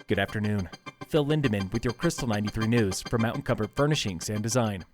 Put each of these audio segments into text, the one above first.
Good afternoon. Phil Lindemann with your Krystal 93 News from Mountain Comfort Furnishings and Design.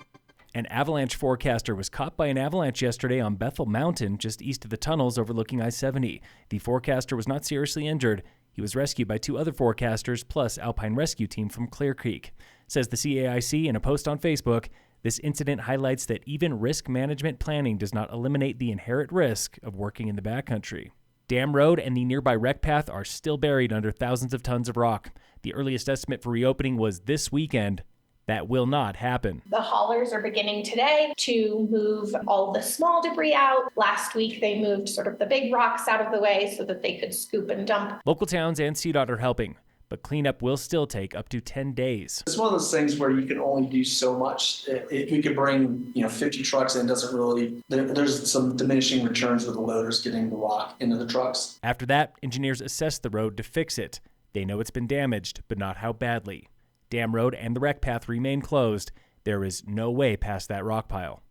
An avalanche forecaster was caught by an avalanche yesterday on Bethel Mountain, just east of the tunnels overlooking I-70. The forecaster was not seriously injured. He was rescued by two other forecasters plus Alpine Rescue Team from Clear Creek. Says the CAIC in a post on Facebook, this incident highlights that even risk management planning does not eliminate the inherent risk of working in the backcountry. Dam Road and the nearby wreck path are still buried under thousands of tons of rock. The earliest estimate for reopening was this weekend. That will not happen. The haulers are beginning today to move all the small debris out. Last week, they moved sort of the big rocks out of the way so that they could scoop and dump. Local towns and CDOT are helping, but cleanup will still take up to 10 days. It's one of those things where you can only do so much. If we could bring 50 trucks in, doesn't really, there's some diminishing returns with the loaders getting the rock into the trucks. After that, engineers assess the road to fix it. They know it's been damaged, but not how badly. Dam Road and the wreck path remain closed. There is no way past that rock pile.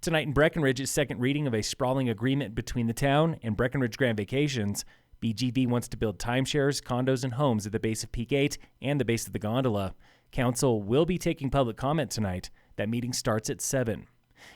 Tonight in Breckenridge's second reading of a sprawling agreement between the town and Breckenridge Grand Vacations, BGV wants to build timeshares, condos, and homes at the base of Peak 8 and the base of the gondola. Council will be taking public comment tonight. That meeting starts at 7.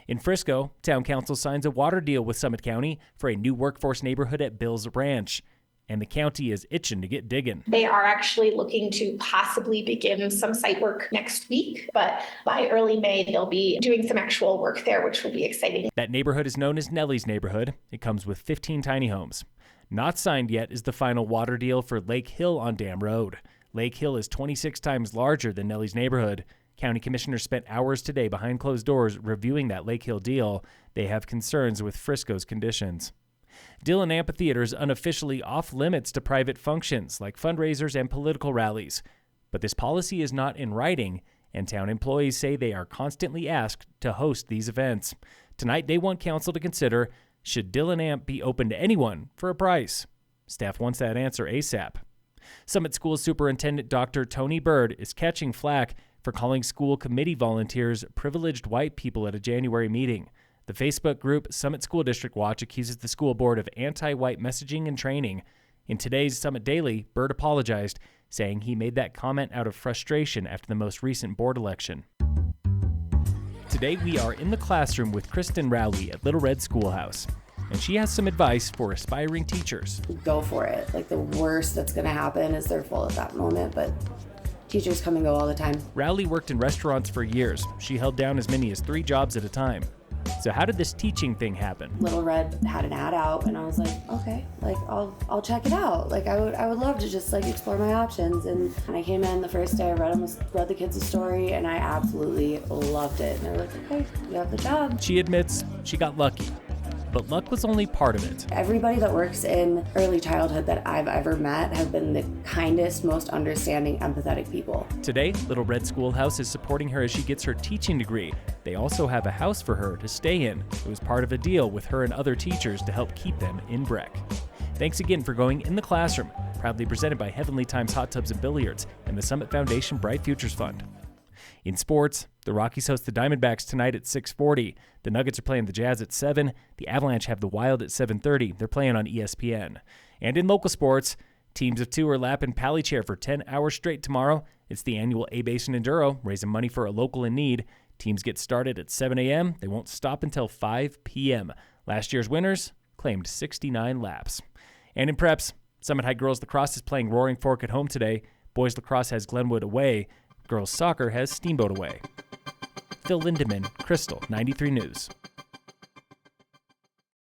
In Frisco, Town Council signs a water deal with Summit County for a new workforce neighborhood at Bill's Ranch. And the county is itching to get digging. They are actually looking to possibly begin some site work next week, but by early May, they'll be doing some actual work there, which will be exciting. That neighborhood is known as Nellie's Neighborhood. It comes with 15 tiny homes. Not signed yet is the final water deal for Lake Hill on Dam Road. Lake Hill is 26 times larger than Nellie's Neighborhood. County commissioners spent hours today behind closed doors reviewing that Lake Hill deal. They have concerns with Frisco's conditions. Dillon Amphitheater is unofficially off limits to private functions like fundraisers and political rallies. But this policy is not in writing, and town employees say they are constantly asked to host these events. Tonight, they want council to consider, should Dillon Amp be open to anyone for a price? Staff wants that answer ASAP. Summit School Superintendent Dr. Tony Bird is catching flack for calling school committee volunteers privileged white people at a January meeting. The Facebook group Summit School District Watch accuses the school board of anti-white messaging and training. In today's Summit Daily, Bird apologized, saying he made that comment out of frustration after the most recent board election. Today, we are in the classroom with Kristen Rowley at Little Red Schoolhouse, and she has some advice for aspiring teachers. Go for it. Like, the worst that's going to happen is they're full at that moment, but teachers come and go all the time. Rowley worked in restaurants for years. She held down as many as 3 jobs at a time. So how did this teaching thing happen? Little Red had an ad out, and I was like, okay, like I'll check it out. Like I would love to just like explore my options. And I came in the first day, I read the kids a story, and I absolutely loved it. And they were like, okay, you have the job. She admits she got lucky, but luck was only part of it. Everybody that works in early childhood that I've ever met have been the kindest, most understanding, empathetic people. Today, Little Red Schoolhouse is supporting her as she gets her teaching degree. They also have a house for her to stay in. It was part of a deal with her and other teachers to help keep them in Breck. Thanks again for going in the classroom. Proudly presented by Heavenly Times Hot Tubs and Billiards and the Summit Foundation Bright Futures Fund. In sports, the Rockies host the Diamondbacks tonight at 6:40. The Nuggets are playing the Jazz at 7. The Avalanche have the Wild at 7:30. They're playing on ESPN. And in local sports, teams of 2 are lapping Pally Chair for 10 hours straight tomorrow. It's the annual A-Basin Enduro, raising money for a local in need. Teams get started at 7 a.m. They won't stop until 5 p.m. Last year's winners claimed 69 laps. And in preps, Summit High Girls Lacrosse is playing Roaring Fork at home today. Boys Lacrosse has Glenwood away. Girls Soccer has Steamboat away. Phil Lindemann, Krystal 93 News.